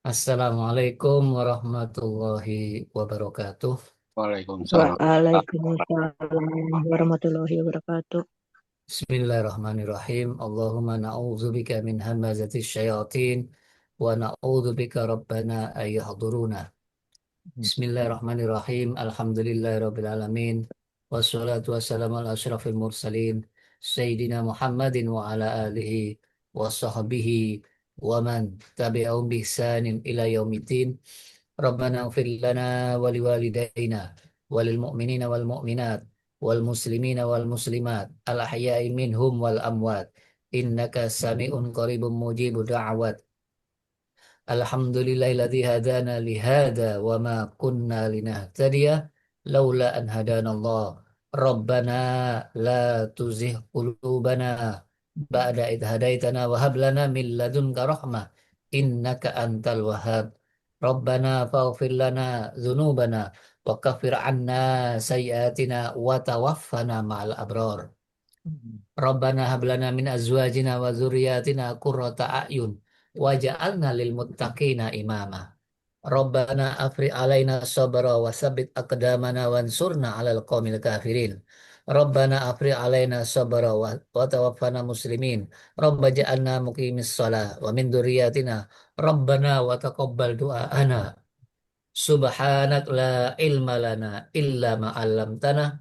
Assalamualaikum warahmatullahi wabarakatuh. Waalaikumsalam. Waalaikumsalam warahmatullahi wabarakatuh. Bismillahirrahmanirrahim. Allahumma na'udzubika min hamazati syayatin wa na'udzubika rabbana ayyahduruna. Bismillahirrahmanirrahim. Alhamdulillahirabbil alamin. Wassalatu wassalamu ala asyrafil mursalin Sayyidina Muhammadin wa ala alihi wa sahbihi wa man tabi'ahum bi ihsanin ila yaumiddin. Rabbana ighfir lana wa liwalidayna wa lil mu'minina wal mu'minat wal muslimina wal muslimat al ahya'i minhum wal amwat innaka sami'un qaribun mujibud da'awat. Alhamdulillahilladzi hadana li hadza wa ma kunna linahtadiya laula an hadanallah. Rabbana la tuzigh qulubana ba'da idh hadaitana wa hab lana min ladunka rahmah innaka antal wahhab. Rabbana faghfir lana dzunubana wa kaffir 'anna sayyi'atina wa tawaffana ma'al abrar. Rabbana hab lana min azwajina wa dzurriyyatina qurrata a'yun waj'alna lil muttaqina imama. Rabbana afri alaina sabra wa sabbit aqdamana wansurna 'alal qaumil kafirin. Rabbana afri alaina sabra wa tawaffana muslimin. Rabba ja'alna muqimis shalah wa min dzurriyyatina Rabbana wa taqabbal du'aana. Subhanak la ilma lana illa ma 'allamtana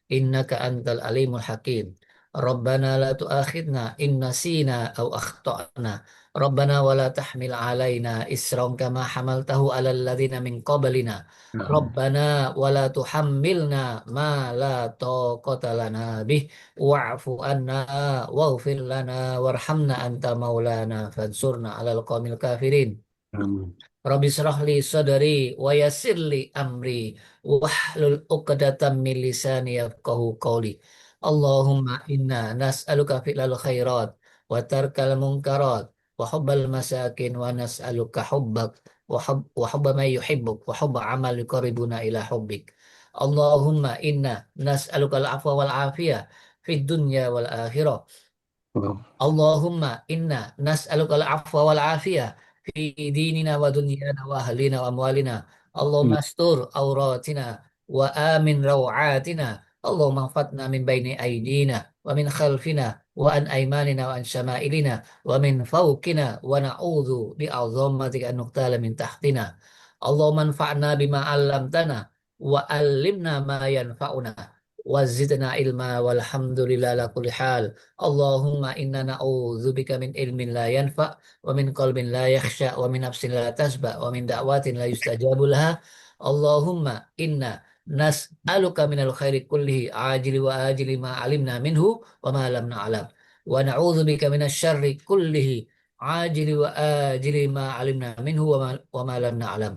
innaka antal alimul hakim. Rabbana la tu'akhidna in nasina aw akhtana. Rabbana wa la tahmil alaina isran kama hamaltahu alal ladzina min qablina. Rabbana wa la tuhammilna ma la taqata lana bih wa'fu anna waghfir lana warhamna anta maulana fansurna alal qaumil kafirin. Amin. Rabbi syrah li sadari wa yassir li amri wahlul 'uqdatam min lisani yafqahu qawli. Allahumma inna nas'aluka fi'lal khairat wa tarkal munkarat wa hubbal masakin wa nas'aluka hubbak wa hubba man yuhibbuk wa hubba amal yuqarribuna ila hubbik. Allahumma inna nas'aluka al-'afwa wal 'afiyah fid dunya wal akhirah. Allahumma inna nas'alukal afwa wal afiyah fi dinina wa dunyana wa ahlina wa amwalina. Allahumma astur auratina wa amin rawatina. Allahumma fatna min baini aidina wa min khalfina wa an aymanina wa an syama'ilina wa min fawqina wa na'udzu bi'azamatika an nuqtala min tahtina. Allahumma anfa'na bima 'allamtana wa 'allimna ma yanfa'una wa zidna ilma walhamdulillah ala kulli hal. Allahumma inna na'udzubika min ilmin la yanfa wa min qalbin la yakhsha wa min nafsin la tasba wa min da'watin la yustajabu laha. Allahumma inna nas'aluka minal khairi kullihi ajili wa ajili ma alimna minhu wa ma lam na'lam wa na'udzubika minasy syarri kullihi ajili wa ajili ma alimna minhu wa ma lam na'lam.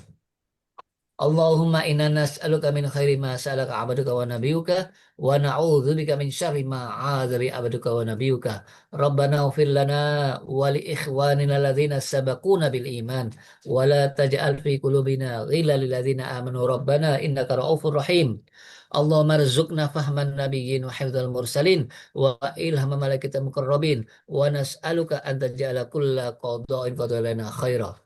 Allahumma inna nas'aluka min khairi ma sa'alaka 'abduka wa nabiyyuka wa na'udzubika min syarri ma 'adza bi 'abduka wa nabiyyuka. Rabbana ighfir lana wa li ikhwanina alladzina sabaquna bil iman wa la taj'al fi qulubina ghillan lil ladzina amanu rabbana innaka ra'ufur rahim. Allahumma rzuqna fahman nabiyyin wa hifdzal mursalin wa ilhama malaikatil muqarrabin wa nas'aluka an taj'ala kulla qada'in qadalana khaira.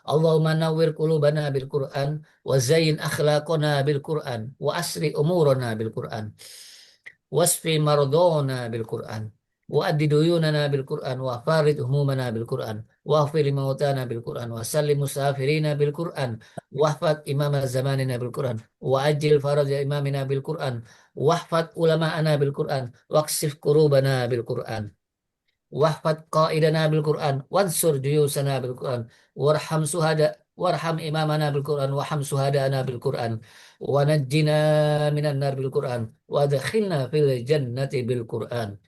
Allahumma nawwir qulubana bil Qur'an wa zayyin akhlaqana bil Qur'an wa asri umurana bil Qur'an wasfi mardona bil Qur'an wa addi duyunana bil Qur'an wa farid humumana bil Qur'an wa ghfir mautana bil Qur'an wa sallim musafirina bil Qur'an wa hfad imama zamanina bil Qur'an wa ajil faraja imamina bil Qur'an wa hfad ulama'ana bil Qur'an wa ksif kurubana bil Qur'an wahfad qaidana bil Qur'an wansur juyusana bil Qur'an warham imamana bil Qur'an warham suhadana bil Qur'an wa najjina minan nar bil Qur'an wa adkhilna fil jannati bil Qur'an.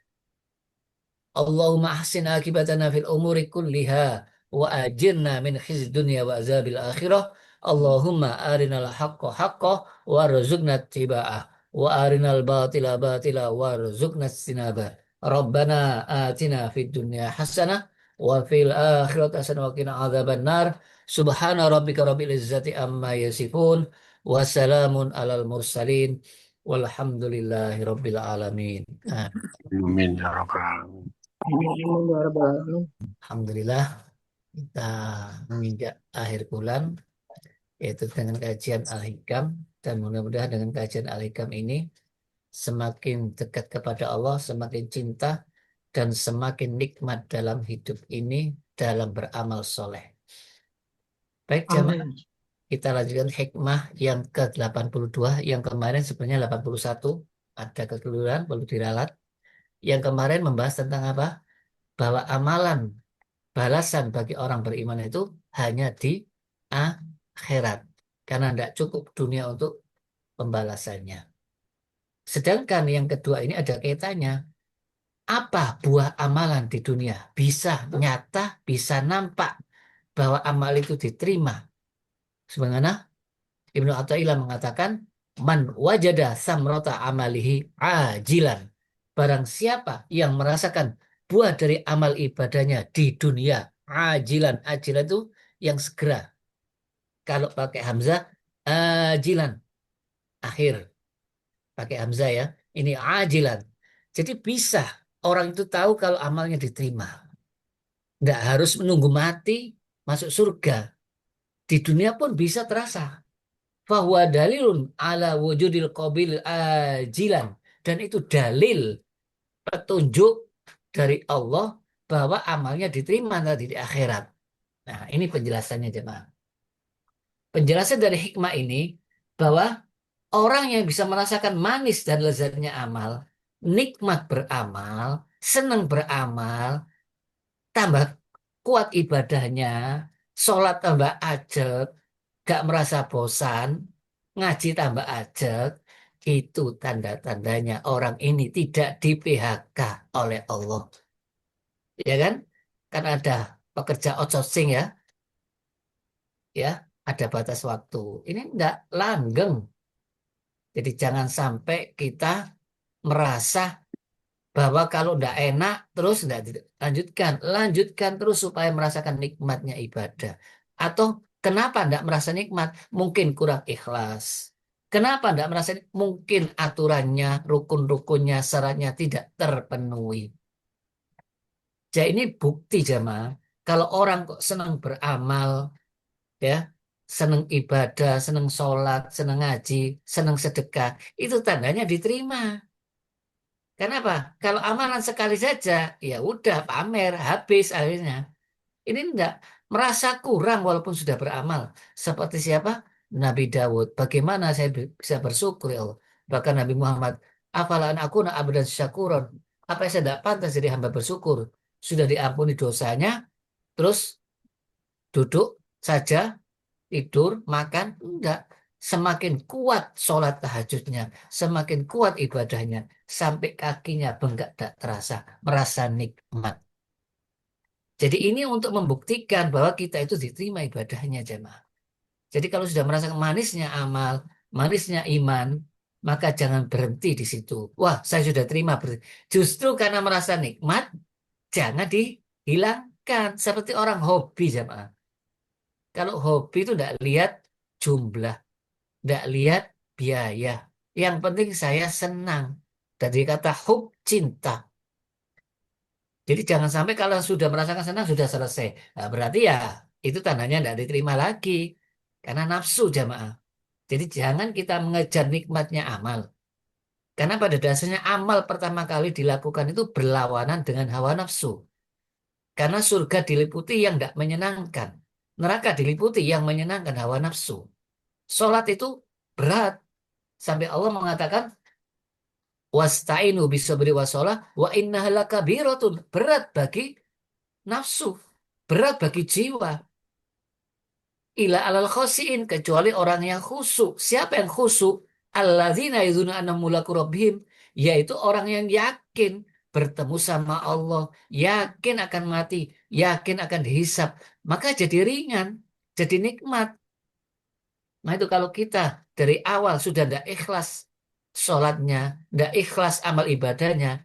Allahumma ahsin akibatana fil umuri kulliha wa ajirna min khizyi dunya wa azabil akhirah. Allahumma arinal haqqa haqqa warzuqna ittiba'ah wa arinal batila batila warzuqna istinabah. Rabbana atina fid dunya hasanah wa fil akhirati hasanah wa qina adzabannar. Subhana rabbika rabbil izzati amma yasifun wa salamun alal mursalin walhamdulillahi rabbil alamin. Amin ya rabbal alamin. Amin ya rabbal alamin. Alhamdulillah. Kita menginjak akhir bulan, yaitu dengan kajian Al-Hikam, dan mudah-mudahan dengan kajian Al-Hikam ini semakin dekat kepada Allah, semakin cinta, dan semakin nikmat dalam hidup ini dalam beramal soleh. Baik jamaah, Amin. kita lanjutkan hikmah yang ke-82, yang kemarin sebenarnya 81, ada kekeliruan, perlu diralat. Yang kemarin membahas tentang apa? Bahwa amalan balasan bagi orang beriman itu hanya di akhirat. Karena tidak cukup dunia untuk pembalasannya. Sedangkan yang kedua ini ada kaitannya. Apa buah amalan di dunia? Bisa nyata, bisa nampak bahwa amal itu diterima. Sebagaimana Ibnu Athaillah mengatakan, man wajada samrota amalihi ajilan. Barang siapa yang merasakan buah dari amal ibadahnya di dunia, ajilan. Ajilan itu yang segera. Kalau pakai hamzah, ajilan. Akhir. Pakai hamzah ya. Ini ajilan. Jadi bisa orang itu tahu kalau amalnya diterima. Tidak harus menunggu mati masuk surga. Di dunia pun bisa terasa. Fahuwa dalilun ala wujudil qabil ajilan. Dan itu dalil petunjuk dari Allah bahwa amalnya diterima nanti di akhirat. Nah, ini penjelasannya jemaah. Penjelasan dari hikmah ini bahwa orang yang bisa merasakan manis dan lezatnya amal, nikmat beramal, senang beramal, tambah kuat ibadahnya, sholat tambah ajek, gak merasa bosan, ngaji tambah ajek, itu tanda-tandanya orang ini tidak di PHK oleh Allah. Ya kan? Kan ada pekerja outsourcing ya, ya, ada batas waktu. Ini enggak langgeng. Jadi jangan sampai kita merasa bahwa kalau enggak enak terus enggak lanjutkan, lanjutkan terus supaya merasakan nikmatnya ibadah. Atau kenapa enggak merasa nikmat? Mungkin kurang ikhlas. Kenapa enggak merasa mungkin aturannya, rukun-rukunnya, syaratnya tidak terpenuhi. Jadi ini bukti jemaah. Kalau orang kok senang beramal, ya, senang ibadah, senang sholat, senang ngaji, senang sedekah, itu tandanya diterima. Kenapa? Kalau amalan sekali saja, ya udah pamer, habis akhirnya. Ini enggak merasa kurang walaupun sudah beramal. Seperti siapa? Nabi Dawud. Bagaimana saya bisa bersyukur ya Allah? Bahkan Nabi Muhammad, afalan aku abdan syakuron. Apa saya tidak pantas jadi hamba bersyukur? Sudah diampuni dosanya, terus duduk saja, tidur, makan, enggak. Semakin kuat sholat tahajudnya, semakin kuat ibadahnya, sampai kakinya bengkak tak terasa, merasa nikmat. Jadi ini untuk membuktikan bahwa kita itu diterima ibadahnya jemaah. Jadi kalau sudah merasakan manisnya amal, manisnya iman, maka jangan berhenti di situ. Wah, saya sudah terima. Justru karena merasa nikmat, jangan dihilangkan. Seperti orang hobi jemaah. Kalau hobi itu tidak lihat jumlah, tidak lihat biaya. Yang penting saya senang. Dari kata hub, cinta. Jadi jangan sampai kalau sudah merasakan senang sudah selesai. Nah, berarti ya itu tandanya tidak diterima lagi. Karena nafsu jamaah. Jadi jangan kita mengejar nikmatnya amal. Karena pada dasarnya amal pertama kali dilakukan itu berlawanan dengan hawa nafsu. Karena surga diliputi yang tidak menyenangkan. Neraka diliputi yang menyenangkan hawa nafsu. Sholat itu berat. Sampai Allah mengatakan, wasta'inu bisabri wasolah wa innaha lakabiratun. Berat bagi nafsu. Berat bagi jiwa. Ila alal khosiin. Kecuali orang yang khusyuk. Siapa yang khusyuk? Alladzina yadhunna annahum mulaku rabbihim. Yaitu orang yang yakin bertemu sama Allah. Yakin akan mati. Yakin akan dihisap. Maka jadi ringan. Jadi nikmat. Nah itu kalau kita dari awal sudah tidak ikhlas sholatnya, tidak ikhlas amal ibadahnya,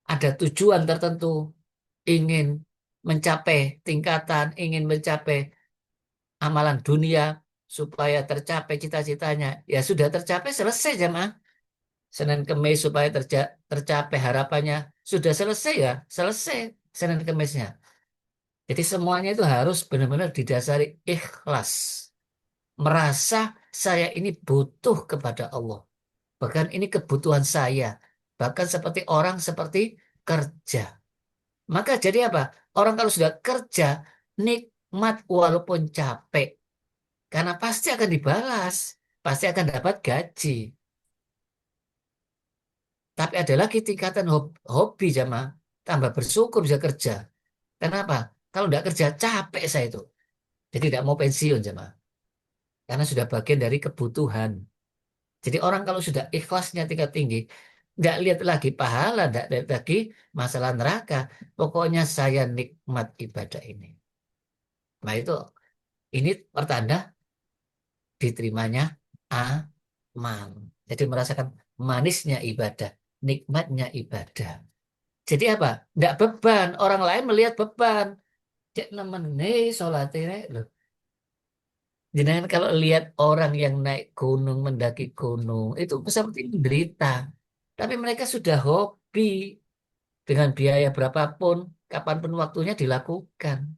ada tujuan tertentu, ingin mencapai tingkatan, ingin mencapai amalan dunia supaya tercapai cita-citanya, ya sudah tercapai selesai jemaah. Senin Kemis supaya tercapai harapannya, sudah selesai ya, selesai Senin Kemisnya. Jadi semuanya itu harus benar-benar didasari ikhlas. Merasa saya ini butuh kepada Allah. Bahkan ini kebutuhan saya. Bahkan seperti orang seperti kerja. Maka jadi apa? Orang kalau sudah kerja, nikmat walaupun capek. Karena pasti akan dibalas. Pasti akan dapat gaji. Tapi ada lagi tingkatan hobi jamaah. Tambah bersyukur bisa kerja. Kenapa? Kalau nggak kerja capek saya itu. Jadi tidak mau pensiun jamaah. Karena sudah bagian dari kebutuhan. Jadi orang kalau sudah ikhlasnya tingkat tinggi, nggak lihat lagi pahala, nggak lihat lagi masalah neraka. Pokoknya saya nikmat ibadah ini. Nah ini pertanda diterimanya amal. Jadi merasakan manisnya ibadah, nikmatnya ibadah. Jadi apa? Nggak beban. Orang lain melihat beban. Cek nemen nih sholat ini loh. Jangan kalau lihat orang yang naik gunung, mendaki gunung, itu seperti menderita. Tapi mereka sudah hobi dengan biaya berapapun, kapanpun waktunya dilakukan.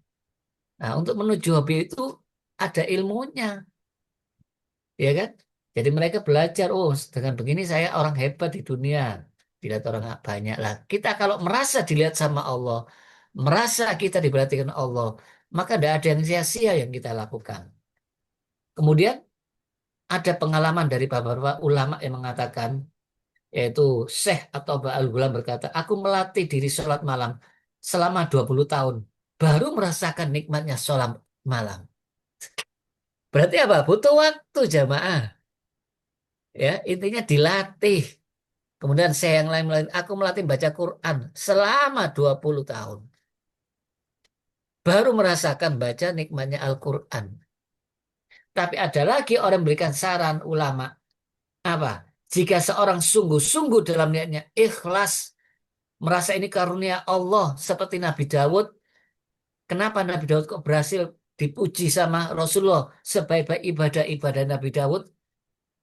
Nah, untuk menuju hobi itu ada ilmunya, ya kan? Jadi mereka belajar, oh dengan begini saya orang hebat di dunia. Dilihat orang banyak lah. Kita kalau merasa dilihat sama Allah, merasa kita diperhatikan Allah, maka tidak ada yang sia-sia yang kita lakukan. Kemudian ada pengalaman dari beberapa ulama yang mengatakan, yaitu Syekh atau Ba'al Ghulam berkata, aku melatih diri sholat malam selama 20 tahun, baru merasakan nikmatnya sholat malam. Berarti apa? Butuh waktu jamaah. Ya, intinya dilatih. Kemudian saya yang lain, aku melatih baca Quran selama 20 tahun. Baru merasakan baca nikmatnya Al-Quran. Tapi ada lagi orang memberikan saran ulama. Apa? Jika seorang sungguh-sungguh dalam niatnya ikhlas, merasa ini karunia Allah seperti Nabi Dawud. Kenapa Nabi Dawud kok berhasil dipuji sama Rasulullah sebaik-baik ibadah-ibadah Nabi Dawud?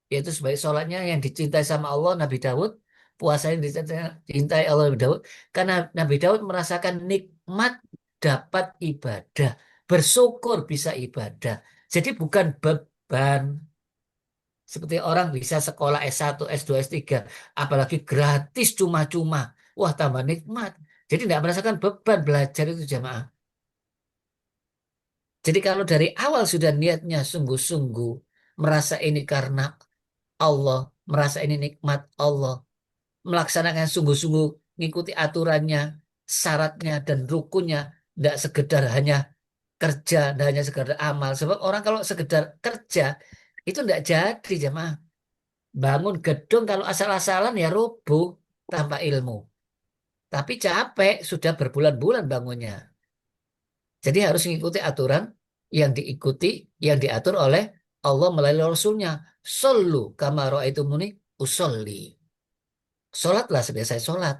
Yaitu sebaik sholatnya yang dicintai sama Allah Nabi Dawud, puasa yang dicintai Allah Nabi Dawud. Karena Nabi Dawud merasakan nikmat dapat ibadah, bersyukur bisa ibadah. Jadi bukan beban. Seperti orang bisa sekolah S1, S2, S3, apalagi gratis cuma-cuma. Wah, tambah nikmat. Jadi tidak merasakan beban belajar itu jamaah. Jadi kalau dari awal sudah niatnya sungguh-sungguh, merasa ini karena Allah, merasa ini nikmat Allah, melaksanakan sungguh-sungguh, mengikuti aturannya, syaratnya, dan rukunnya, tidak sekedar hanya kerja, tidak hanya sekedar amal. Sebab orang kalau sekedar kerja, itu tidak jadi jamaah. Bangun gedung kalau asal-asalan ya rubuh tanpa ilmu. Tapi capek, sudah berbulan-bulan bangunnya. Jadi harus mengikuti aturan yang diikuti, yang diatur oleh Allah melalui Rasulnya. Sallu kama ra'aitumuni usolli. Sholatlah seperti saya sholat.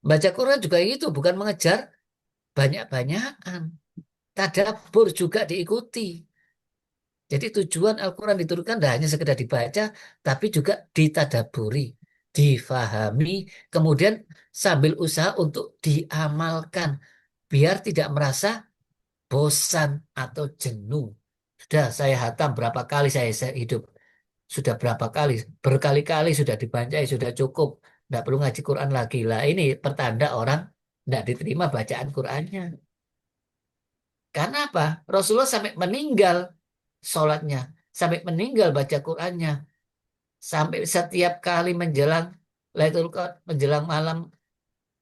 Baca Quran juga itu bukan mengejar banyak-banyakan. Tadabbur juga diikuti. Jadi tujuan Al-Quran diturunkan tidak hanya sekedar dibaca, tapi juga ditadaburi, difahami, kemudian sambil usaha untuk diamalkan. Biar tidak merasa bosan atau jenuh. Sudah saya hatam berapa kali saya hidup. Sudah berapa kali, berkali-kali sudah dibancai, sudah cukup. Tidak perlu ngaji Quran lagi. Lah ini pertanda orang tidak diterima bacaan Qurannya. Karena apa? Rasulullah sampai meninggal sholatnya. Sampai meninggal baca Qurannya. Sampai setiap kali menjelang Lailatul Qadar, menjelang malam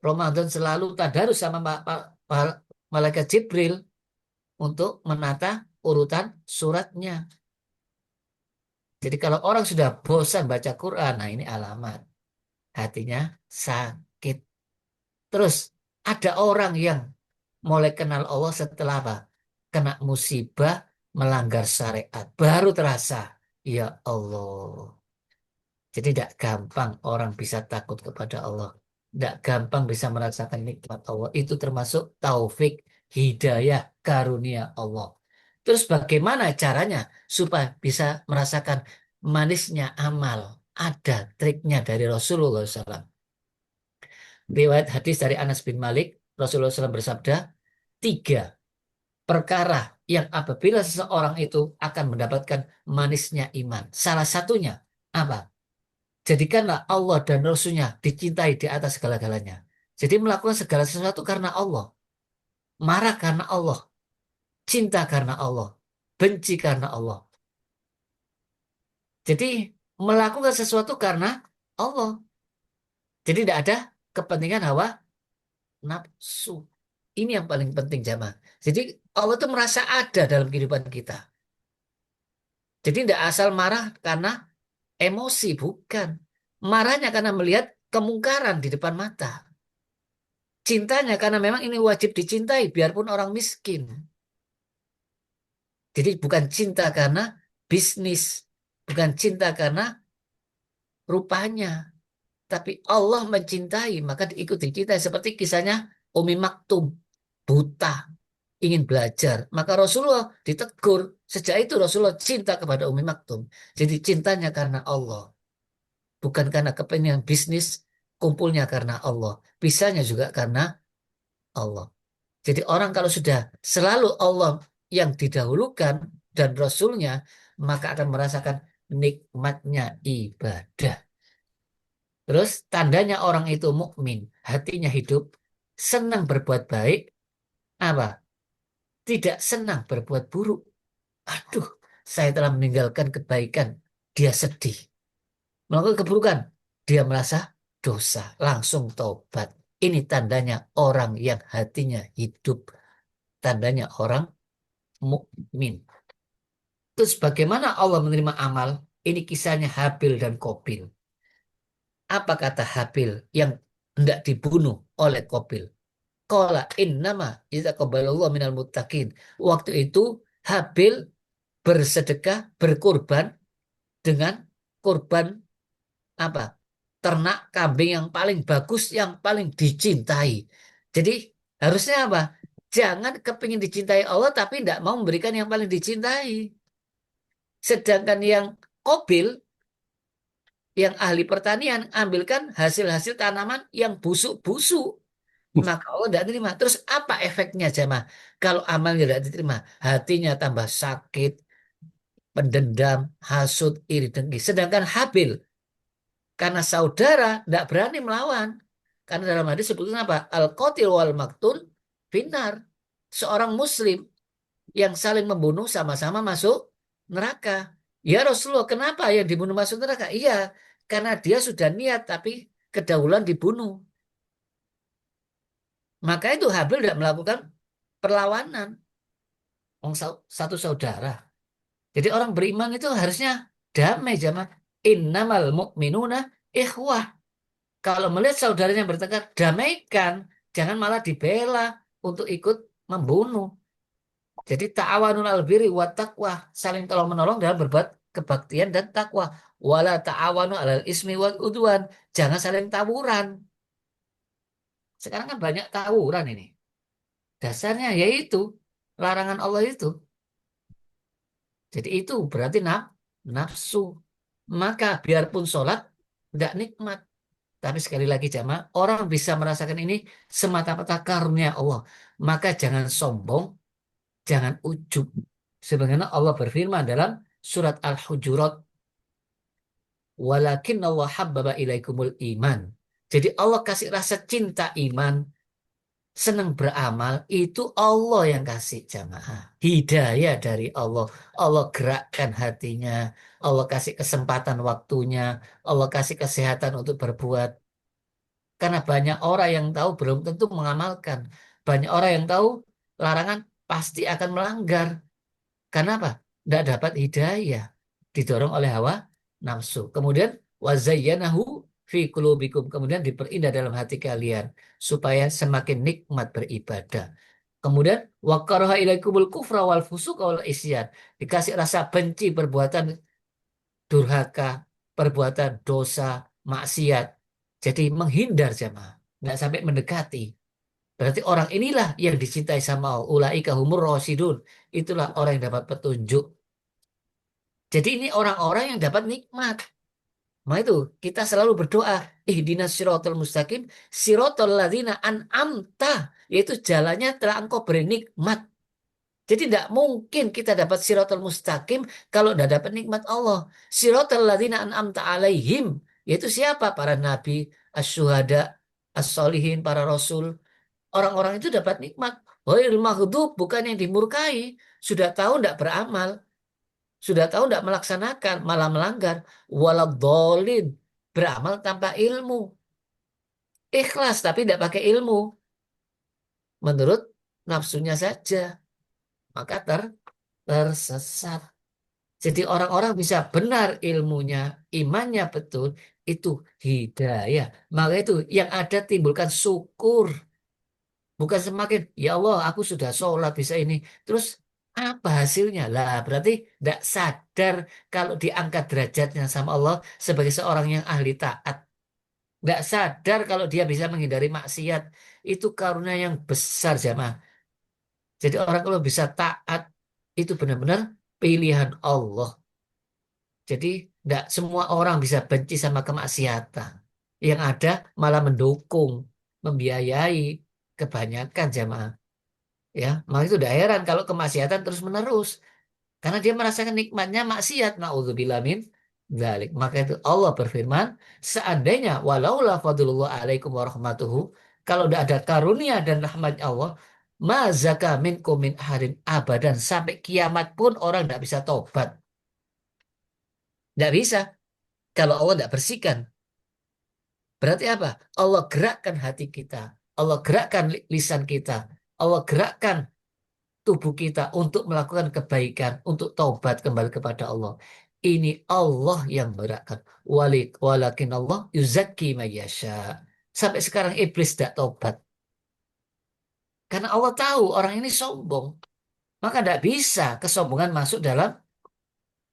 Ramadan selalu tadarus sama malaikat Jibril untuk menata urutan suratnya. Jadi kalau orang sudah bosan baca Quran, nah ini alamat hatinya sakit. Terus ada orang yang mulai kenal Allah setelah apa? Kena musibah, melanggar syariat. Baru terasa, ya Allah. Jadi tidak gampang orang bisa takut kepada Allah. Tidak gampang bisa merasakan nikmat Allah. Itu termasuk taufik, hidayah, karunia Allah. Terus bagaimana caranya supaya bisa merasakan manisnya amal? Ada triknya dari Rasulullah SAW. Riwayat hadis dari Anas bin Malik, Rasulullah SAW bersabda, tiga. perkara yang apabila seseorang itu akan mendapatkan manisnya iman. Salah satunya apa? Jadikanlah Allah dan Rasul-Nya dicintai di atas segala-galanya. Jadi melakukan segala sesuatu karena Allah. Marah karena Allah. Cinta karena Allah. Benci karena Allah. Jadi melakukan sesuatu karena Allah. Jadi tidak ada kepentingan hawa nafsu. Ini yang paling penting jamaah. Jadi Allah itu merasa ada dalam kehidupan kita. Jadi tidak asal marah karena emosi, bukan. Marahnya karena melihat kemungkaran di depan mata. Cintanya karena memang ini wajib dicintai biarpun orang miskin. Jadi bukan cinta karena bisnis, bukan cinta karena rupanya, tapi Allah mencintai maka diikuti dicintai seperti kisahnya Umi Maktum, buta, ingin belajar. Maka Rasulullah ditegur. Sejak itu Rasulullah cinta kepada Umi Maktum. Jadi cintanya karena Allah, bukan karena kepentingan bisnis, kumpulnya karena Allah, pisahnya juga karena Allah. Jadi orang kalau sudah selalu Allah yang didahulukan dan Rasulnya, maka akan merasakan nikmatnya ibadah. Terus tandanya orang itu mukmin, hatinya hidup, senang berbuat baik, apa? Tidak senang berbuat buruk. Aduh, saya telah meninggalkan kebaikan. Dia sedih. Melakukan keburukan, dia merasa dosa, langsung tobat. Ini tandanya orang yang hatinya hidup. Tandanya orang mukmin. Terus bagaimana Allah menerima amal? Ini kisahnya Habil dan Qabil. Apa kata Habil yang hendak dibunuh oleh Qabil? Qala innama yataqabbalullahu minal muttaqin. Waktu itu Habil bersedekah, berkorban dengan korban apa? Ternak kambing yang paling bagus, yang paling dicintai. Jadi harusnya apa? Jangan kepingin dicintai Allah tapi tidak mau memberikan yang paling dicintai. Sedangkan yang Qabil, yang ahli pertanian, ambilkan hasil-hasil tanaman yang busuk-busuk. Maka Allah tidak terima. Terus apa efeknya jemaah? Kalau amalnya tidak diterima, hatinya tambah sakit, pendendam, hasut, iri dengki. Sedangkan Habil, karena saudara, tidak berani melawan. Karena dalam hadis sebutkan apa? Al-qatil wal maktul finar. Seorang muslim yang saling membunuh sama-sama masuk neraka. Ya Rasulullah, kenapa yang dibunuh masuk neraka? Iya, karena dia sudah niat tapi kedahuluan dibunuh. Maka itu Habil tidak melakukan perlawanan. Satu saudara. Jadi orang beriman itu harusnya damai jamaah. Innamal mu'minuna ikhwah. Kalau melihat saudaranya bertengkar, damaikan. Jangan malah dibela untuk ikut membunuh. Jadi ta'awanul al birri wa taqwa, saling tolong menolong dalam berbuat kebaktian dan takwa. Wala ta'awanu alal ismi wal udwan, jangan saling tawuran. Sekarang kan banyak tawuran ini. Dasarnya yaitu larangan Allah itu. Jadi itu berarti nafsu. Maka biarpun sholat tidak nikmat. Tapi sekali lagi jamaah, orang bisa merasakan ini semata-mata karunia Allah. Maka jangan sombong, jangan ujub. Sebagaimana Allah berfirman dalam surat Al-Hujurat, walakin Allah habbaba ilaikumul iman. Jadi Allah kasih rasa cinta iman, senang beramal, itu Allah yang kasih jamaah. Hidayah dari Allah. Allah gerakkan hatinya, Allah kasih kesempatan waktunya, Allah kasih kesehatan untuk berbuat. Karena banyak orang yang tahu belum tentu mengamalkan. Banyak orang yang tahu larangan pasti akan melanggar. Karena apa? Tidak dapat hidayah. Didorong oleh hawa nafsu. Kemudian wazayyanahu fi qulubikum. Kemudian diperindah dalam hati kalian. Supaya semakin nikmat beribadah. Kemudian waqaraha ilaikumul kufra wal fusuq wal isyan. Dikasih rasa benci perbuatan durhaka, perbuatan dosa, maksiat. Jadi menghindar jamaah. Nggak sampai mendekati. Berarti orang inilah yang dicintai sama Allah. Ulaika humur rasyidun. Itulah orang yang dapat petunjuk. Jadi ini orang-orang yang dapat nikmat. Maka itu kita selalu berdoa, ihdinas siratal mustaqim, siratal ladzina an'amta, yaitu jalannya telah engkau beri nikmat. Jadi tidak mungkin kita dapat siratal mustaqim kalau tidak dapat nikmat Allah. Siratal ladzina an'amta alaihim, yaitu siapa? Para nabi, as-syuhada, as-solihin, para rasul. Orang-orang itu dapat nikmat. Ghairil maghdub, bukan yang dimurkai. Sudah tahu tidak beramal. Sudah tahu tidak melaksanakan, malah melanggar. Waladhdallin, beramal tanpa ilmu. Ikhlas tapi tidak pakai ilmu. Menurut nafsunya saja. Maka tersesat. Jadi orang-orang bisa benar ilmunya, imannya betul, itu hidayah. Maka itu yang ada timbulkan syukur. Bukan semakin, ya Allah aku sudah sholat bisa ini. Terus apa hasilnya? Lah berarti tidak sadar kalau diangkat derajatnya sama Allah sebagai seorang yang ahli taat. Tidak sadar kalau dia bisa menghindari maksiat. Itu karunia yang besar jamaah. Jadi orang kalau bisa taat, itu benar-benar pilihan Allah. Jadi tidak semua orang bisa benci sama kemaksiatan. Yang ada malah mendukung, membiayai kebanyakan jamaah. Ya, maka itu tidak heran kalau kemaksiatan terus menerus. Karena dia merasakan nikmatnya maksiat. Na'udzubillah min dzalik. Maka itu Allah berfirman, seandainya walaula fadlullah alaikum warahmatuhu, kalau tidak ada karunia dan rahmat Allah, ma zaka minkum min ahadin abadan, sampai kiamat pun orang tidak bisa tobat. Tidak bisa kalau Allah tidak bersihkan. Berarti apa? Allah gerakkan hati kita. Allah gerakkan lisan kita. Allah gerakkan tubuh kita untuk melakukan kebaikan, untuk taubat kembali kepada Allah. Ini Allah yang berakkan. Walakin Allah yuzakki mayyasha. Sampai sekarang iblis tidak taubat. Karena Allah tahu orang ini sombong. Maka tidak bisa kesombongan masuk dalam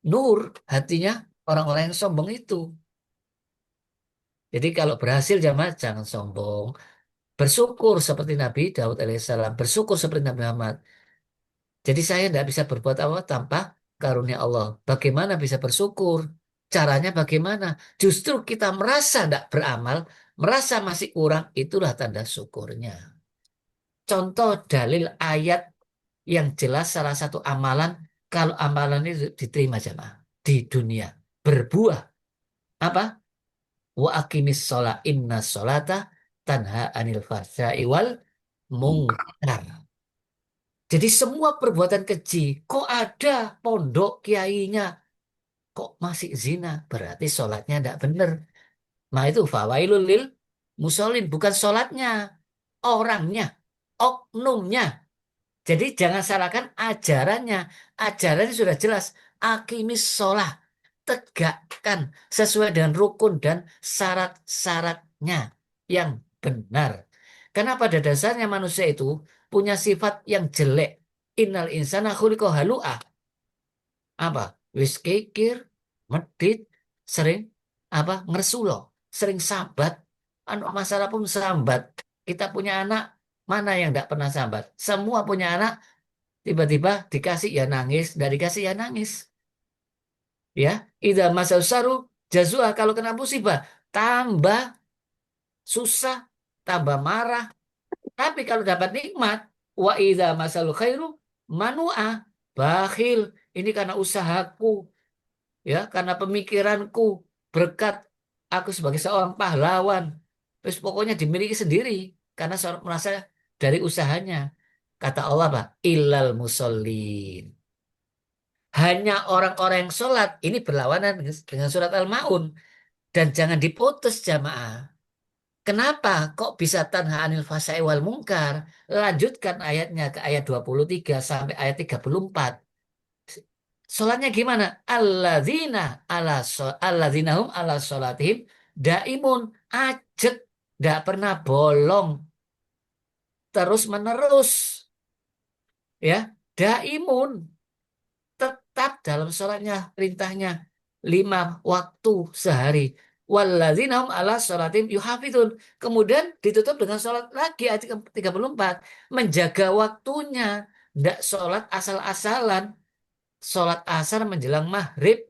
nur hatinya orang-orang yang sombong itu. Jadi kalau berhasil jangan sombong. Bersyukur seperti Nabi Daud alaihissalam. Bersyukur seperti Nabi Muhammad. Jadi saya tidak bisa berbuat apa tanpa karunia Allah. Bagaimana bisa bersyukur? Caranya bagaimana? Justru kita merasa tidak beramal, merasa masih kurang, itulah tanda syukurnya. Contoh dalil ayat yang jelas salah satu amalan, kalau amalan itu diterima jamaah di dunia. Berbuah. Apa? Wa aqimis sholat inna sholata tanha anil fahsya'i wal munkar. Jadi semua perbuatan keji, kok ada pondok kiainya, kok masih zina, berarti sholatnya tidak benar. Nah itu fawailul lil musholin, bukan sholatnya, orangnya, oknumnya. Jadi jangan salahkan ajarannya. Ajarannya sudah jelas, akimis sholah, tegakkan sesuai dengan rukun dan syarat-syaratnya yang benar. Karena pada dasarnya manusia itu punya sifat yang jelek. Innal insana khuliqa halu'ah. Apa? Wis kikir, medit, sering apa? Ngersulo, sering sambat. Anu masalah pun sambat. Kita punya anak, mana yang tidak pernah sambat? Semua punya anak, tiba-tiba dikasih ya nangis, dari dikasih ya nangis. Ya, idza masal saru jazua, kalau kena musibah tambah susah, tambah marah. Tapi kalau dapat nikmat, wa idza masal khairu manu'ah, bakhil. Ini karena usahaku, ya, karena pemikiranku, berkat aku sebagai seorang pahlawan. Terus pokoknya dimiliki sendiri karena merasa dari usahanya. Kata Allah, Pak, illal musallin. Hanya orang-orang yang sholat, ini berlawanan dengan surat Al-Maun. Dan jangan diputus jamaah. Kenapa kok bisa tanha anil fasai wal mungkar? Lanjutkan ayatnya ke ayat 23 sampai ayat 34. Sholatnya gimana? Alladzina hum ala sholatihim daimun, ajek, tidak pernah bolong, terus menerus, ya, daimun, tetap dalam sholatnya, perintahnya 5 waktu sehari. Walladzina hum ala sholatim yuhafidun. Kemudian ditutup dengan sholat lagi ayat 34. Menjaga waktunya. Tidak sholat asal-asalan. Sholat asar menjelang maghrib.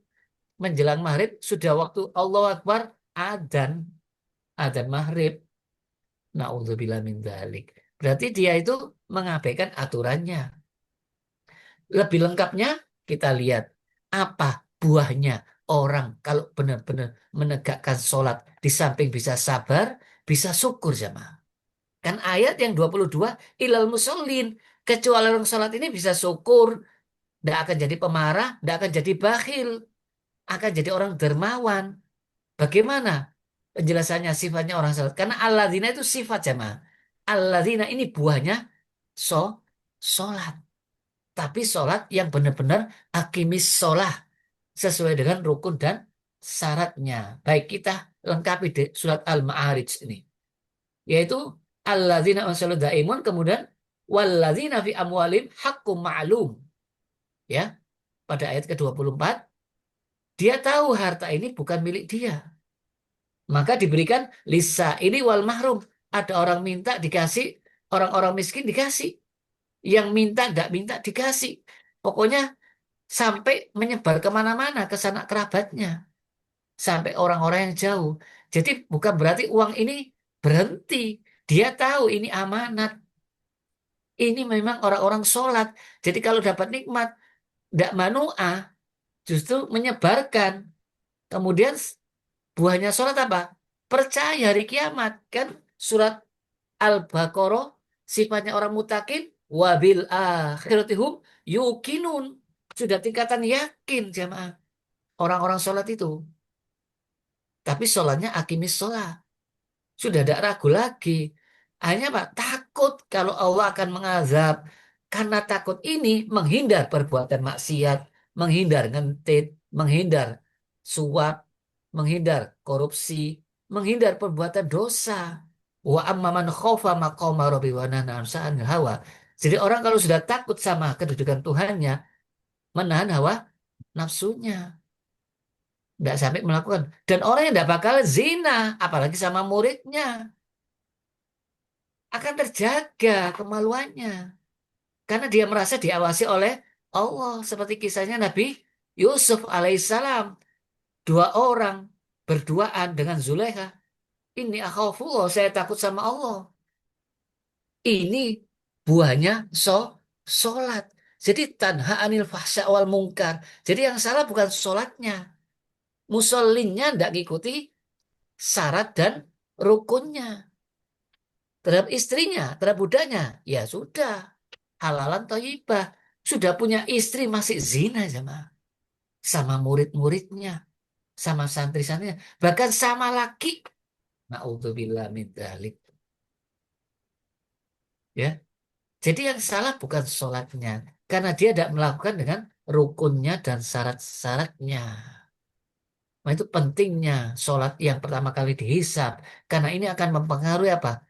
Menjelang maghrib sudah waktu Allahu Akbar, adzan. Adzan maghrib. Na'udzubillah min dzalik. Berarti dia itu mengabaikan aturannya. Lebih lengkapnya kita lihat apa buahnya orang kalau benar-benar menegakkan sholat di samping bisa sabar, bisa syukur jamaah. Kan ayat yang 22 ilal musallin, kecuali orang sholat ini bisa syukur, tidak akan jadi pemarah, tidak akan jadi bakhil, akan jadi orang dermawan. Bagaimana penjelasannya sifatnya orang sholat? Karena alladzina itu sifat jamaah. Alladzina ini buahnya so, sholat. Tapi sholat yang benar-benar akimis sholah sesuai dengan rukun dan syaratnya. Baik, kita lengkapi di surat Al-Ma'arij ini. Yaitu alladzina amsalu daimun, kemudian walladzina fi amwalim haqqum ma'lum. Ya, pada ayat ke-24 dia tahu harta ini bukan milik dia. Maka diberikan lisa ini wal mahrum. Ada orang minta dikasih, orang-orang miskin dikasih. Yang minta tidak minta dikasih. Pokoknya sampai menyebar kemana-mana ke sanak kerabatnya. Sampai orang-orang yang jauh. Jadi bukan berarti uang ini berhenti. Dia tahu ini amanat. Ini memang orang-orang sholat. Jadi kalau dapat nikmat, tidak manu'ah, justru menyebarkan. Kemudian buahnya sholat apa? Percaya hari kiamat. Kan surat Al-Baqarah sifatnya orang mutakin wabil akhiratihum yukinun. Sudah tingkatan yakin jamaah. Orang-orang sholat itu. Tapi sholatnya akimis sholat. Sudah tidak ragu lagi. Hanya Pak, takut kalau Allah akan mengazab. Karena takut ini menghindar perbuatan maksiat, menghindar ngentit, menghindar suap, menghindar korupsi, menghindar perbuatan dosa. Wa amma man khaufa maqama rabbi wa nahana an hawa. Jadi orang kalau sudah takut sama kedudukan Tuhannya, menahan hawa nafsunya, tidak sampai melakukan. Dan orang yang tidak bakal zina, apalagi sama muridnya, akan terjaga kemaluannya. Karena dia merasa diawasi oleh Allah. Seperti kisahnya Nabi Yusuf alaihissalam. Dua orang berduaan dengan Zulaikha. Ini akhafullah, saya takut sama Allah. Ini buahnya sholat. Jadi tanha anil fahsya wal mungkar. Jadi yang salah bukan sholatnya. Musollinnya tidak ngikuti syarat dan rukunnya. Terhadap istrinya, terhadap budaknya, ya sudah. Halalan thayyibah. Sudah punya istri masih zina sama murid-muridnya, sama santri-santrinya, bahkan sama laki. Na'udzubillah min dzalik. Ya. Jadi yang salah bukan sholatnya, karena dia tidak melakukan dengan rukunnya dan syarat-syaratnya. Nah, itu pentingnya sholat yang pertama kali dihisab, karena ini akan mempengaruhi apa?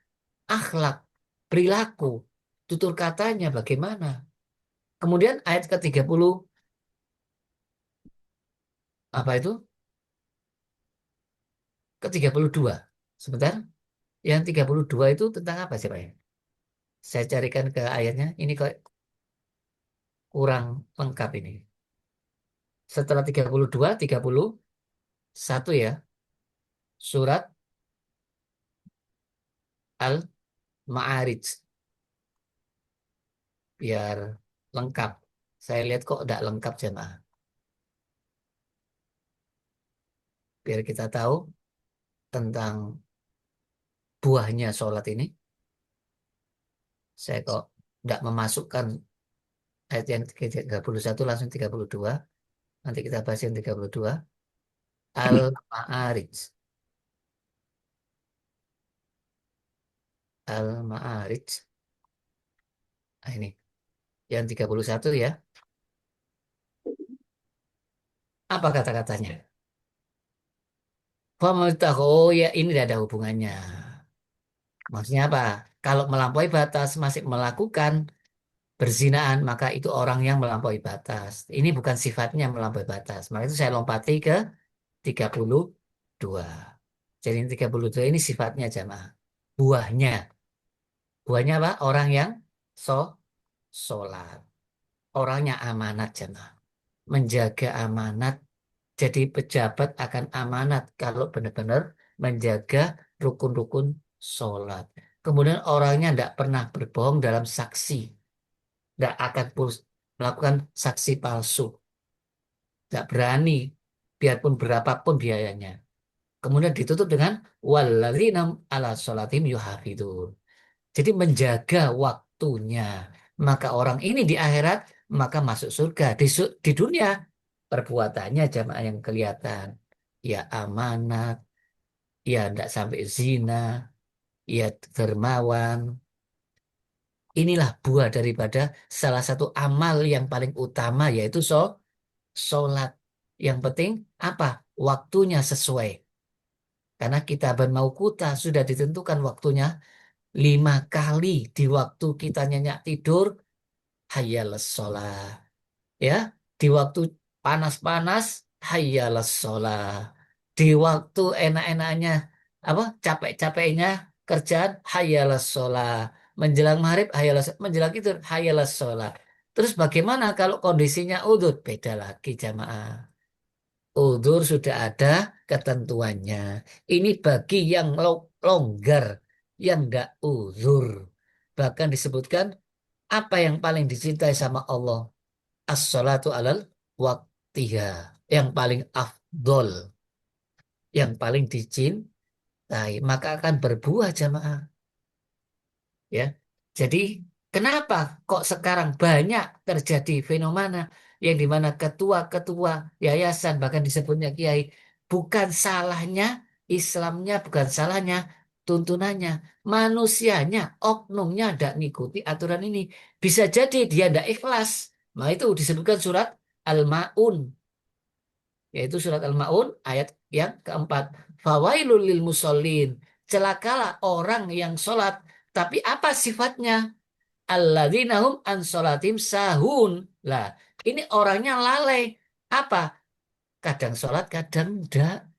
Akhlak, perilaku, tutur katanya bagaimana. Kemudian ayat ke-30, apa itu? Ke-32. Sebentar. Yang 32 itu tentang apa sih Pak ya? Saya carikan ke ayatnya. Ini kok kurang lengkap ini. Setelah 32, 31 ya. Surat Al-Ma'arij. Biar lengkap. Saya lihat kok tidak lengkap jemaah. Biar kita tahu tentang buahnya sholat ini. Saya kok tidak memasukkan ayat yang 31 langsung 32. Nanti kita bahas yang 32. Al-Ma'arij. Al-Ma'arij. Nah, ini. Yang 31 ya. Apa kata-katanya? Pemerintah, oh ya ini tidak ada hubungannya. Maksudnya apa? Kalau melampaui batas masih melakukan berzinaan, maka itu orang yang melampaui batas. Ini bukan sifatnya melampaui batas. Maka itu saya lompati ke 32. Jadi 32 ini sifatnya jamaah. Buahnya. Buahnya apa? Orang yang so sholat. Orangnya amanat jamaah. Menjaga amanat. Jadi pejabat akan amanat kalau benar-benar menjaga rukun-rukun sholat. Kemudian orangnya tidak pernah berbohong dalam saksi. Tidak akan melakukan saksi palsu. Nggak berani, biarpun berapapun biayanya. Kemudian ditutup dengan walladzina ala sholatim yuhafidun. Jadi menjaga waktunya. Maka orang ini di akhirat maka masuk surga. Di dunia perbuatannya jamaah yang kelihatan. Ya amanat, ya tidak sampai zina, ya dermawan. Inilah buah daripada salah satu amal yang paling utama yaitu sholat. Yang penting apa? Waktunya sesuai. Karena kita mauquta sudah ditentukan waktunya 5 kali di waktu kita nyenyak tidur, hayyales sholat. Ya, di waktu panas-panas, hayyales sholat. Di waktu enak-enaknya, apa capek-capeknya kerjaan, hayyales sholat. Menjelang maghrib, hayyales, menjelang tidur, hayyales sholat. Terus bagaimana kalau kondisinya udut? Beda lagi jamaah. Uzur sudah ada ketentuannya. Ini bagi yang longgar, yang enggak uzur. Bahkan disebutkan apa yang paling dicintai sama Allah? As-salatu alal waktiha. Yang paling afdol, yang paling dicintai. Maka akan berbuah jamaah. Ya, jadi kenapa kok sekarang banyak terjadi fenomena yang dimana ketua-ketua yayasan bahkan disebutnya kiai bukan salahnya Islamnya, bukan salahnya tuntunannya, manusianya, oknumnya tidak ngikuti aturan ini. Bisa jadi dia tidak ikhlas. Nah itu disebutkan surat Al-Ma'un, yaitu surat Al-Ma'un ayat yang keempat. Fawailul lil musallin. Celakalah orang yang sholat. Tapi apa sifatnya? Alladzina hum an sholatim sahun. Lah, ini orangnya lalai. Apa? Kadang sholat, kadang enggak.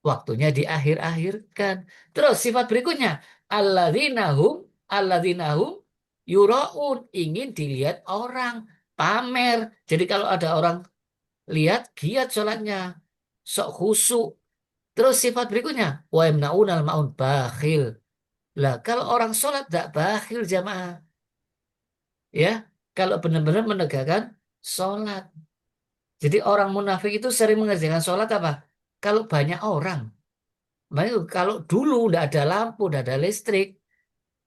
Waktunya diakhir-akhirkan. Terus sifat berikutnya. Alladzina hum yuraun. Ingin dilihat orang. Pamer. Jadi kalau ada orang lihat, giat sholatnya. Sok khusyuk. Terus sifat berikutnya. Wa yamna'unal ma'un bakhil. Lah, kalau orang sholat tidak bakhil jamaah. Ya, kalau benar-benar menegakkan sholat. Jadi orang munafik itu sering mengerjakan sholat apa? Kalau banyak orang. Makanya kalau dulu tidak ada lampu, tidak ada listrik,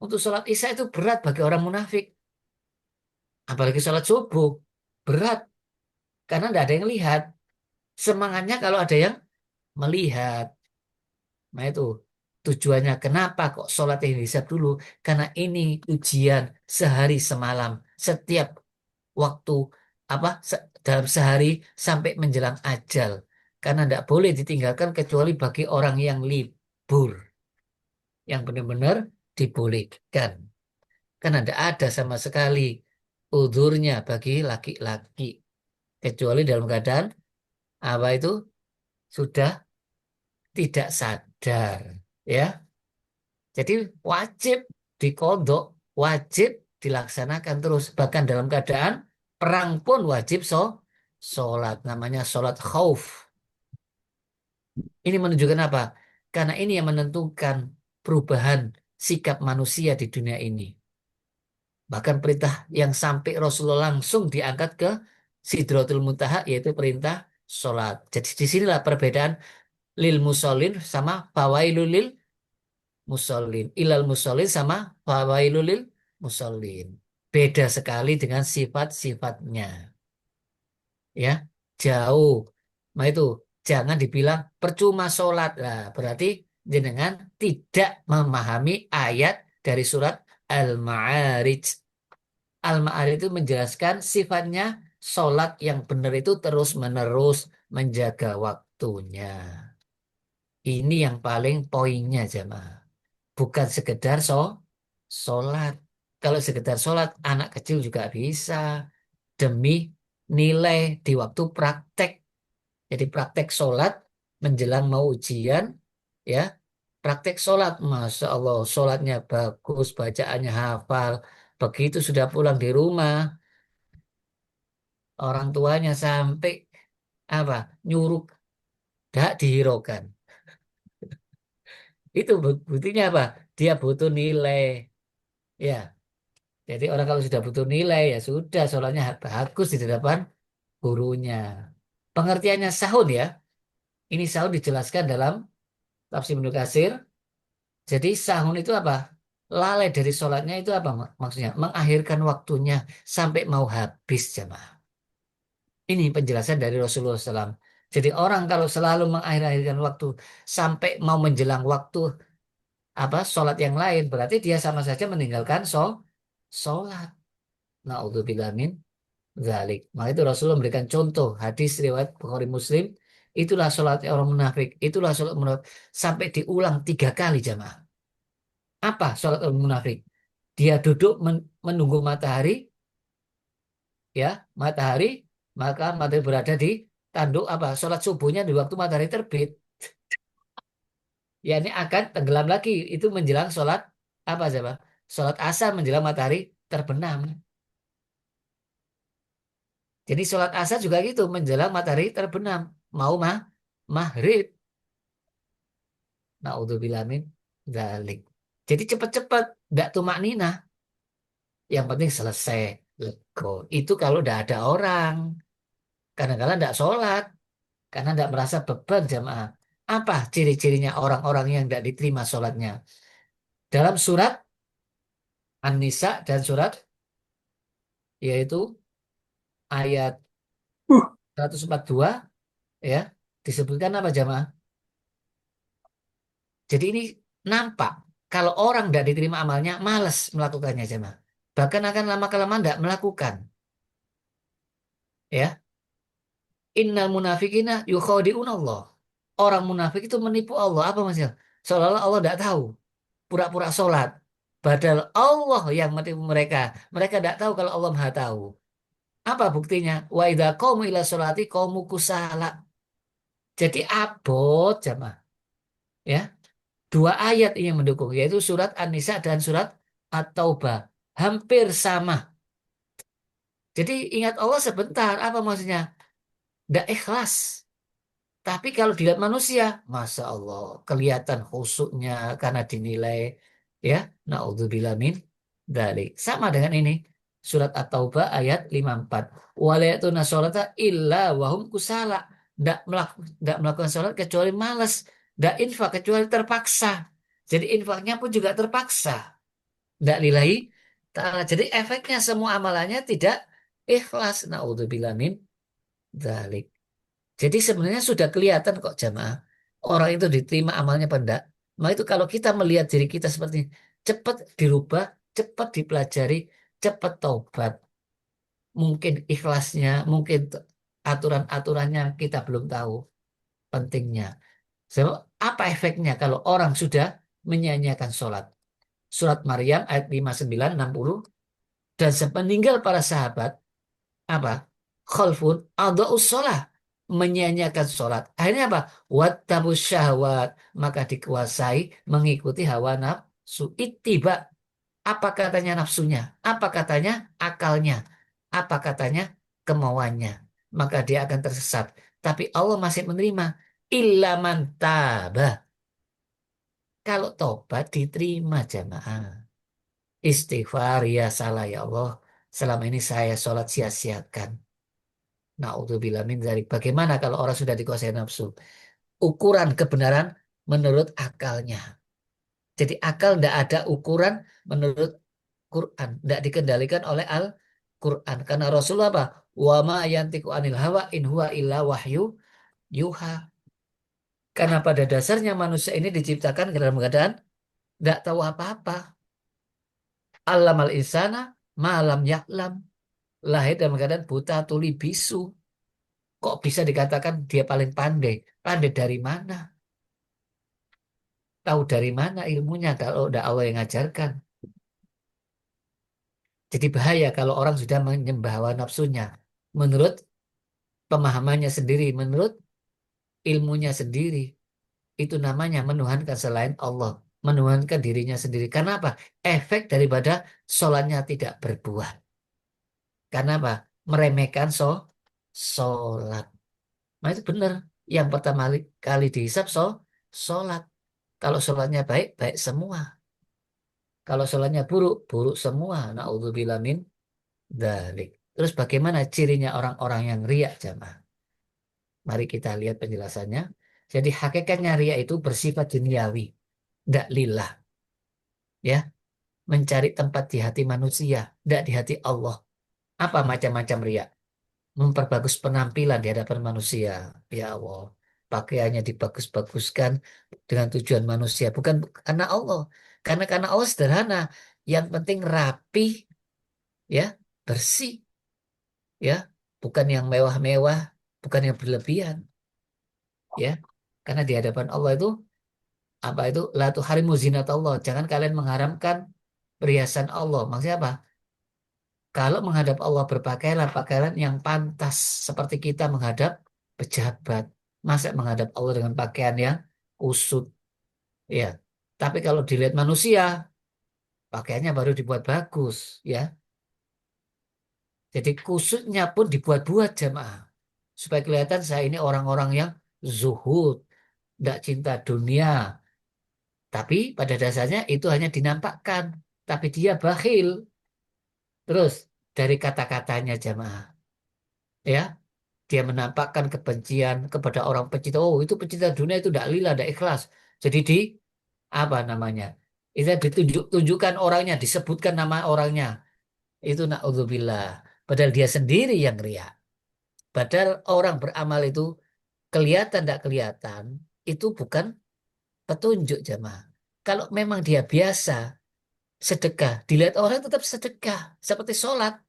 untuk sholat isya itu berat bagi orang munafik. Apalagi sholat subuh, berat. Karena tidak ada yang lihat. Semangatnya kalau ada yang melihat. Nah itu tujuannya kenapa kok sholat yang dihisab dulu? Karena ini ujian sehari semalam. Setiap waktu apa dalam sehari sampai menjelang ajal. Karena tidak boleh ditinggalkan kecuali bagi orang yang libur. Yang benar-benar dibolehkan. Karena tidak ada sama sekali udhurnya bagi laki-laki. Kecuali dalam keadaan apa itu sudah tidak sadar. Ya. Jadi wajib dikodok, wajib dilaksanakan terus. Bahkan dalam keadaan perang pun wajib sholat. Namanya sholat khauf. Ini menunjukkan apa? Karena ini yang menentukan perubahan sikap manusia di dunia ini. Bahkan perintah yang sampai Rasulullah langsung diangkat ke Sidratul Muntaha yaitu perintah sholat. Jadi disinilah perbedaan lil musallin sama fawailul lil musallin. Ilal musallin sama fawailul lil musallin. Beda sekali dengan sifat-sifatnya. Ya, jauh. Nah itu jangan dibilang percuma sholat. Nah, berarti jenengan tidak memahami ayat dari surat Al-Ma'arij. Al-Ma'arij itu menjelaskan sifatnya sholat yang benar itu terus-menerus menjaga waktunya. Ini yang paling poinnya jemaah. Bukan sekedar sholat. Kalau sekedar sholat, anak kecil juga bisa. Demi nilai di waktu praktek. Jadi praktek sholat menjelang mau ujian, ya. Praktek sholat, Masya Allah, sholatnya bagus, bacaannya hafal. Begitu sudah pulang di rumah, orang tuanya sampai apa nyuruh dak dihiraukan. Itu buktinya apa? Dia butuh nilai, ya. Jadi orang kalau sudah butuh nilai ya sudah sholatnya bagus di hadapan gurunya. Pengertiannya sahun ya. Ini sahun dijelaskan dalam tafsir Ibnu Katsir. Jadi sahun itu apa? Lalai dari sholatnya itu apa maksudnya? Mengakhirkan waktunya sampai mau habis jamaah. Ini penjelasan dari Rasulullah SAW. Jadi orang kalau selalu mengakhirkan waktu sampai mau menjelang waktu apa sholat yang lain, berarti dia sama saja meninggalkan sholat. Naudzubillah min dzalik. Maka itu Rasulullah memberikan contoh hadis riwayat Bukhari Muslim. Itulah sholat orang munafik. Itulah sholat munafik. Sampai diulang 3 kali jamaah. Apa sholat orang munafik? Dia duduk menunggu matahari, ya matahari, maka matahari berada di tanduk apa? Sholat subuhnya di waktu matahari terbit. Ya ini akan tenggelam lagi. Itu menjelang sholat apa coba? Sholat asar menjelang matahari terbenam. Jadi sholat asar juga gitu menjelang matahari terbenam. Mau maghrib. Naudzubillah min dzalik. Jadi cepat-cepat, nggak tumak nina. Yang penting selesai. Lego. Itu kalau udah ada orang. Kadang-kadang nggak sholat. Karena nggak merasa beban jamaah. Apa ciri-cirinya orang-orang yang nggak diterima sholatnya? Dalam surat An-Nisa dan surat yaitu ayat Uh, 142 ya disebutkan apa jamaah? Jadi ini nampak kalau orang tidak diterima amalnya malas melakukannya jamaah. Bahkan akan lama-kelamaan tidak melakukan. Ya, innal munafikina yukhadi'un Allah. Orang munafik itu menipu Allah. Apa maksudnya? Seolah-olah Allah tidak tahu. Pura-pura sholat. Padahal Allah yang menipu mereka. Mereka tidak tahu kalau Allah Maha tahu. Apa buktinya? Wa idza qamu ila sholati qamu kusala. Jadi abot jamaah. Ya, 2 ayat yang mendukung yaitu surat An-Nisa dan surat At-Taubah. Hampir sama. Jadi ingat Allah sebentar. Apa maksudnya? Tidak ikhlas. Tapi kalau dilihat manusia, Masya Allah, kelihatan khusyuknya karena dinilai, ya, na'udzubillah min dzalik. Sama dengan ini, surat At-Taubah ayat 54. Walayatuna sholata illa wahum kusala. Tidak melakukan sholat kecuali malas. Tidak infak kecuali terpaksa. Jadi infaknya pun juga terpaksa. Tidak lillahi ta'ala. Jadi efeknya semua amalannya tidak ikhlas. Na'udzubillah min dzalik. Jadi sebenarnya sudah kelihatan kok jamaah. Orang itu diterima amalnya apa enggak. Maka itu kalau kita melihat diri kita seperti ini, cepat dirubah, cepat dipelajari, cepat taubat. Mungkin ikhlasnya, mungkin aturan-aturannya kita belum tahu pentingnya. Sebab apa efeknya kalau orang sudah menyanyiakan sholat? Surat Maryam ayat 59, 60. Dan sepeninggal para sahabat, apa? Khalfun adha'us sholah, menyanyiakan sholat. Akhirnya apa? Wattabus syahwat, maka dikuasai mengikuti hawa nafsu. Ittiba, apa katanya nafsunya? Apa katanya akalnya? Apa katanya kemauannya? Maka dia akan tersesat. Tapi Allah masih menerima. Illa man tabah. Kalau tobat diterima jamaah. Istighfar ya salah ya Allah. Selama ini saya sholat sia-siakan. Naudzubillah min dzalik. Bagaimana kalau orang sudah dikuasai nafsu? Ukuran kebenaran menurut akalnya. Jadi akal tidak ada ukuran menurut Quran. Tidak dikendalikan oleh Al-Quran. Karena Rasulullah apa? Wa ma yantiqu anil hawa in huwa illa wahyu yuha. Karena pada dasarnya manusia ini diciptakan dalam keadaan tidak tahu apa-apa. Allamal insana malam ya'lam. Lahir dalam keadaan buta tuli bisu. Kok bisa dikatakan dia paling pandai? Pandai dari mana? Tahu dari mana ilmunya kalau udah Allah yang ngajarkan? Jadi bahaya kalau orang sudah menyembah hawa nafsunya. Menurut pemahamannya sendiri, menurut ilmunya sendiri. Itu namanya menuhankan selain Allah. Menuhankan dirinya sendiri. Karena apa? Efek daripada sholatnya tidak berbuah. Karena apa? Meremehkan sholat. Nah itu benar. Yang pertama kali dihisap sholat. Kalau sholatnya baik, baik semua. Kalau sholatnya buruk, buruk semua. Na'udzubillah min dzalik. Terus bagaimana cirinya orang-orang yang riak jamaah? Mari kita lihat penjelasannya. Jadi hakikatnya riak itu bersifat duniawi, tidak lillah, ya, mencari tempat di hati manusia, tidak di hati Allah. Apa macam-macam riak? Memperbagus penampilan di hadapan manusia. Ya Allah, pakaiannya dibagus-baguskan dengan tujuan manusia, bukan karena Allah. Karena Allah sederhana, yang penting rapi, ya, bersih, ya, bukan yang mewah-mewah, bukan yang berlebihan, ya. Karena di hadapan Allah itu apa itu la tuharimu Allah. Jangan kalian mengharamkan perhiasan Allah. Maksudnya apa? Kalau menghadap Allah berpakaianlah pakaian yang pantas seperti kita menghadap pejabat. Masa menghadap Allah dengan pakaian yang kusut, ya. Tapi kalau dilihat manusia, pakaiannya baru dibuat bagus, ya. Jadi kusutnya pun dibuat-buat jamaah. Supaya kelihatan saya ini orang-orang yang zuhud, tidak cinta dunia. Tapi pada dasarnya itu hanya dinampakkan. Tapi dia bakhil. Terus dari kata-katanya jamaah, ya, dia menampakkan kebencian kepada orang pecinta. Oh, itu pecinta dunia itu tidak lillah, tidak ikhlas. Jadi di apa namanya? Itu ditunjukkan orangnya, disebutkan nama orangnya. Itu naudzubillah. Padahal dia sendiri yang riya. Padahal orang beramal itu kelihatan tidak kelihatan, itu bukan petunjuk jamaah. Kalau memang dia biasa sedekah, dilihat orang tetap sedekah. Seperti sholat.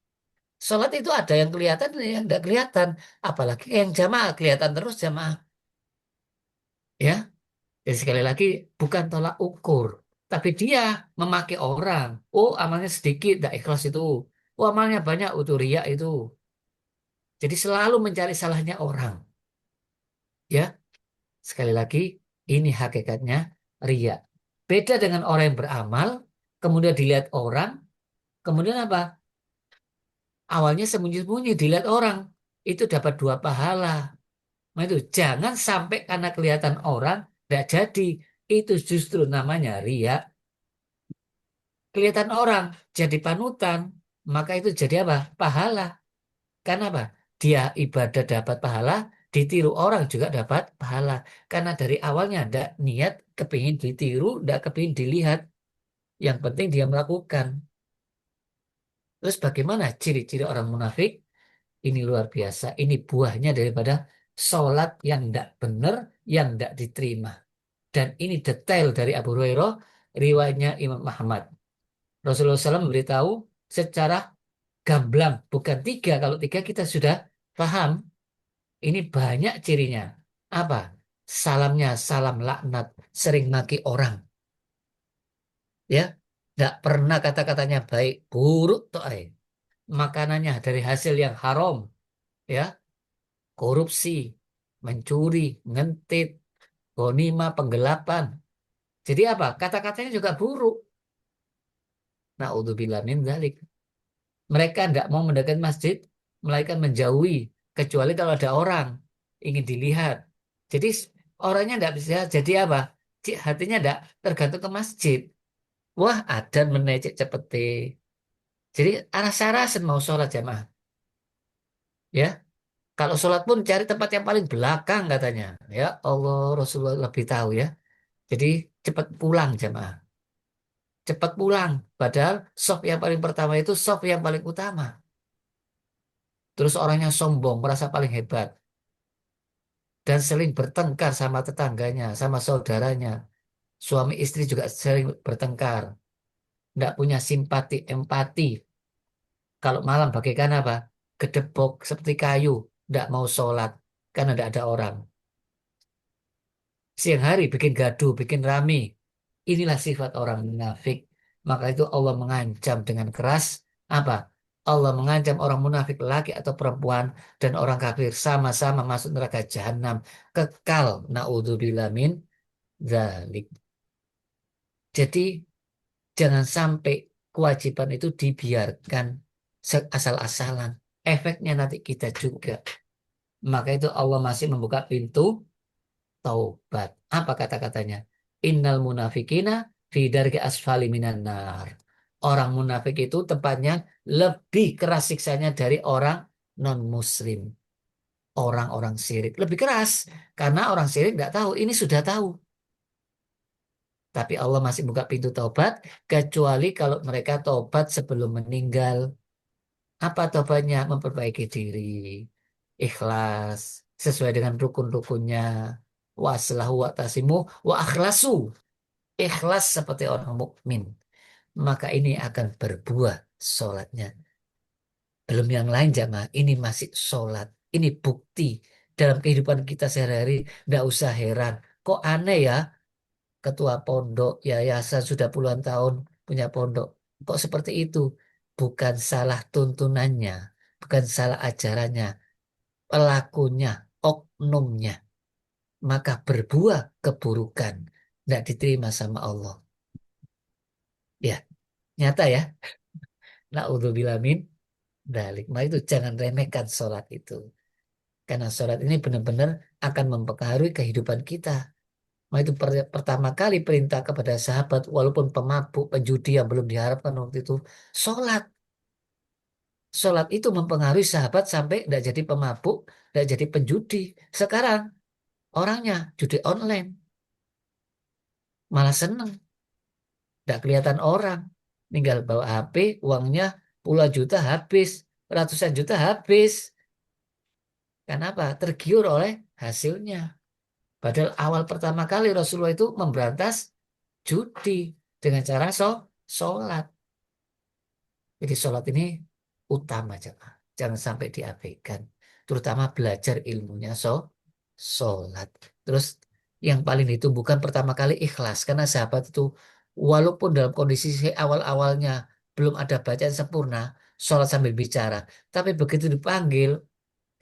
Sholat itu ada yang kelihatan, ada yang tidak kelihatan. Apalagi yang jamaah, kelihatan terus jamaah. Ya, jadi sekali lagi bukan tolak ukur. Tapi dia memaki orang. Oh, amalnya sedikit, tidak ikhlas itu. Oh, amalnya banyak, itu riya itu. Jadi selalu mencari salahnya orang. Ya, sekali lagi, ini hakikatnya riya. Beda dengan orang yang beramal, kemudian dilihat orang, kemudian apa? Awalnya sembunyi-sembunyi dilihat orang, itu dapat dua pahala. Nah, itu jangan sampai karena kelihatan orang tidak jadi. Itu justru namanya riya. Kelihatan orang jadi panutan, maka itu jadi apa? Pahala. Karena apa? Dia ibadah dapat pahala, ditiru orang juga dapat pahala. Karena dari awalnya tidak niat kepingin ditiru, tidak kepingin dilihat. Yang penting dia melakukan. Terus bagaimana ciri-ciri orang munafik? Ini luar biasa. Ini buahnya daripada sholat yang tidak benar, yang tidak diterima. Dan ini detail dari Abu Hurairah, riwayatnya Imam Ahmad. Rasulullah SAW memberitahu secara gamblang, bukan tiga. Kalau tiga kita sudah paham. Ini banyak cirinya. Apa? Salamnya salam laknat, sering maki orang. Ya, tidak pernah kata-katanya baik, buruk toh. Makanannya dari hasil yang haram, ya, korupsi, mencuri, ngentit, ghanimah, penggelapan. Jadi apa? Kata-katanya juga buruk. Naudzubillah min dzalik. Mereka tidak mau mendekat masjid, melainkan menjauhi. Kecuali kalau ada orang ingin dilihat. Jadi orangnya tidak bisa jadi apa? Hatinya tidak tergantung ke masjid. Wah, adan menecek cepete. Jadi aras-arasan mau sholat jamaah. Ya, kalau sholat pun cari tempat yang paling belakang katanya. Ya Allah, Rasulullah lebih tahu ya. Jadi cepat pulang jamaah. Cepat pulang. Padahal soft yang paling pertama itu soft yang paling utama. Terus orangnya sombong, merasa paling hebat. Dan sering bertengkar sama tetangganya, sama saudaranya. Suami istri juga sering bertengkar. Tidak punya simpati, empati. Kalau malam bagaikan apa? Gedebok seperti kayu. Tidak mau sholat. Karena tidak ada orang. Siang hari bikin gaduh, bikin rame. Inilah sifat orang munafik. Maka itu Allah mengancam dengan keras. Apa? Allah mengancam orang munafik laki atau perempuan dan orang kafir sama-sama masuk neraka jahanam. Kekal. Na'udzubillah min dzalik. Jadi jangan sampai kewajiban itu dibiarkan asal-asalan. Efeknya nanti kita juga. Maka itu Allah masih membuka pintu taubat. Apa kata-katanya? Innal munafikina fi darki asfali minan nar. Orang munafik itu tempatnya lebih keras siksanya dari orang non-muslim. Orang-orang syirik lebih keras karena orang syirik nggak tahu, ini sudah tahu. Tapi Allah masih buka pintu taubat kecuali kalau mereka taubat sebelum meninggal. Apa taubatnya? Memperbaiki diri, ikhlas, sesuai dengan rukun-rukunnya. Waslahu wa tasimu wa akhlasu. Ikhlas seperti orang mukmin. Maka ini akan berbuah sholatnya. Belum yang lain jamaah, ini masih sholat. Ini bukti dalam kehidupan kita sehari-hari. Nggak usah heran. Kok aneh ya, ketua pondok, yayasan sudah puluhan tahun punya pondok. Kok seperti itu? Bukan salah tuntunannya, bukan salah ajarannya, pelakunya, oknumnya. Maka berbuah keburukan. Tidak diterima sama Allah. Ya, nyata ya. Na'udzubillah min dalik. Maka itu jangan remehkan sholat itu. Karena sholat ini benar-benar akan mempengaruhi kehidupan kita. Maka itu pertama kali perintah kepada sahabat, walaupun pemabuk, penjudi yang belum diharapkan waktu itu, sholat. Sholat itu mempengaruhi sahabat sampai tidak jadi pemabuk, tidak jadi penjudi. Sekarang orangnya judi online, malah seneng, tidak kelihatan orang. Tinggal bawa HP, uangnya puluhan juta habis, ratusan juta habis. Kenapa? Tergiur oleh hasilnya. Padahal awal pertama kali Rasulullah itu memberantas judi dengan cara sholat. Jadi sholat ini utama jemaah. Jangan sampai diabaikan. Terutama belajar ilmunya sholat. Terus yang paling itu bukan pertama kali ikhlas. Karena sahabat itu walaupun dalam kondisi awal-awalnya belum ada bacaan sempurna, sholat sambil bicara. Tapi begitu dipanggil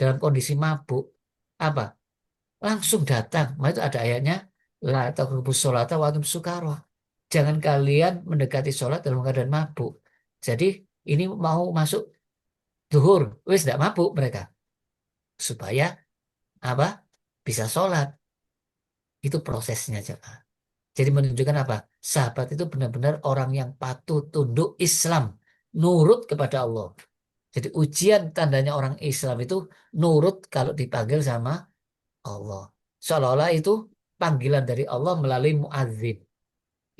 dalam kondisi mabuk, apa? Langsung datang. Nah itu ada ayatnya. La taqrabus sholata wa antum sukara. Jangan kalian mendekati sholat dalam keadaan mabuk. Jadi ini mau masuk zuhur, wis tidak mabuk mereka. Supaya apa? Bisa sholat. Itu prosesnya jemaah. Jadi menunjukkan apa? Sahabat itu benar-benar orang yang patuh tunduk Islam, nurut kepada Allah. Jadi ujian tandanya orang Islam itu nurut kalau dipanggil sama Allah. Seolah-olah itu panggilan dari Allah melalui muadzin.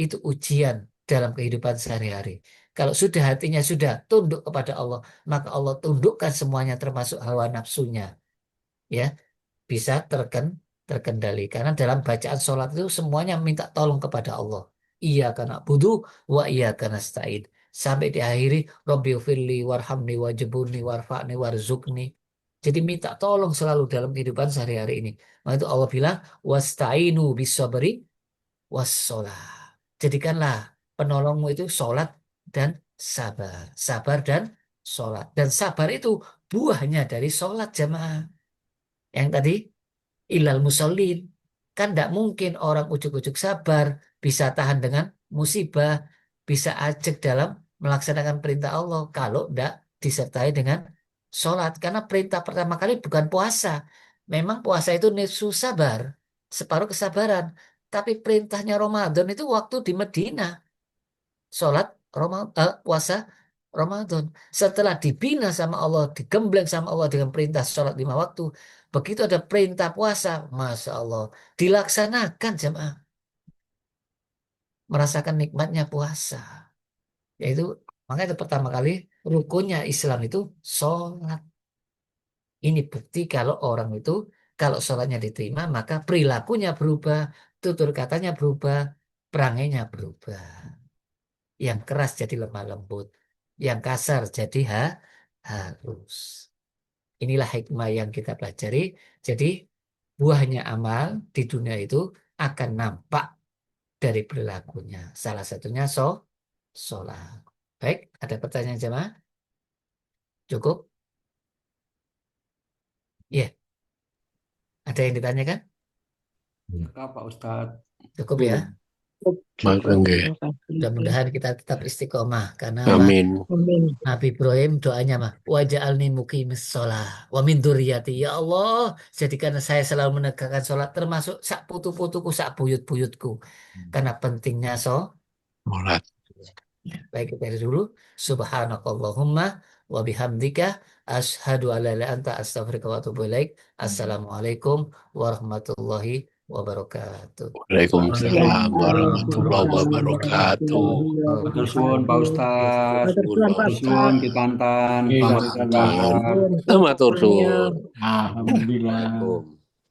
Itu ujian dalam kehidupan sehari-hari. Kalau sudah hatinya sudah tunduk kepada Allah, maka Allah tundukkan semuanya termasuk hawa nafsunya. Ya, bisa terkendali. Karena dalam bacaan sholat itu semuanya minta tolong kepada Allah. Iya karena budu wa iya karena stain. Sampai diakhiri Rabbi firli warhamni wajibuni warfa'ni warzukni. Jadi minta tolong selalu dalam kehidupan sehari-hari ini. Maka itu Allah bilang wasta'inu bisabri wassalah. Jadikanlah penolongmu itu sholat dan sabar. Sabar dan sholat. Dan sabar itu buahnya dari sholat jamaah. Yang tadi ilal musallin. Kan tidak mungkin orang ujuk-ujuk sabar bisa tahan dengan musibah, bisa ajak dalam melaksanakan perintah Allah kalau tidak disertai dengan sholat. Karena perintah pertama kali bukan puasa. Memang puasa itu nisfu sabar, separuh kesabaran. Tapi perintahnya Ramadan itu waktu di Medina. Sholat puasa Ramadan. Setelah dibina sama Allah, digembleng sama Allah dengan perintah sholat 5 waktu. Begitu ada perintah puasa, Masya Allah, dilaksanakan jemaah. Merasakan nikmatnya puasa. Yaitu, makanya itu pertama kali rukunnya Islam itu sholat. Ini bukti kalau orang itu, kalau sholatnya diterima, maka perilakunya berubah, tutur katanya berubah, perangainya berubah. Yang keras jadi lemah lembut. Yang kasar jadi halus. Inilah hikmah yang kita pelajari. Jadi buahnya amal di dunia itu akan nampak dari perilakunya. Salah satunya sholat. Baik, ada pertanyaan jemaah? Cukup? Iya, ada yang ditanyakan? Pak Ustadz. Cukup ya. Baik, enggak. Terima kasih. Mudah-mudahan kita tetap istiqomah karena Amin. Amin. Nabi Ibrahim doanya mah waj'alni muqimis shalah wa min dzurriyyati, ya Allah jadikan saya selalu menegakkan sholat termasuk sak putu-putuku sak buyut-buyutku karena pentingnya Mulat. Baik, dari dulu. Subhanakallahumma wa bihamdika asyhadu an la ilaha illa anta astaghfiruka wa atubu ilaik. Assalamualaikum warahmatullahi wabarakatuh. Waalaikumsalam warahmatullahi wabarakatuh. Waalaikumsalam Matur warahmatullahi suwun Pak wabarakatuh. Ustadz. Matur suwun, Pak Matur suwun Ustadz. Kipantan. Iya, Selamat sama-sama. puasa. Matur suwun, Matur semuanya. suwun. Alhamdulillah. Waalaikumsalam.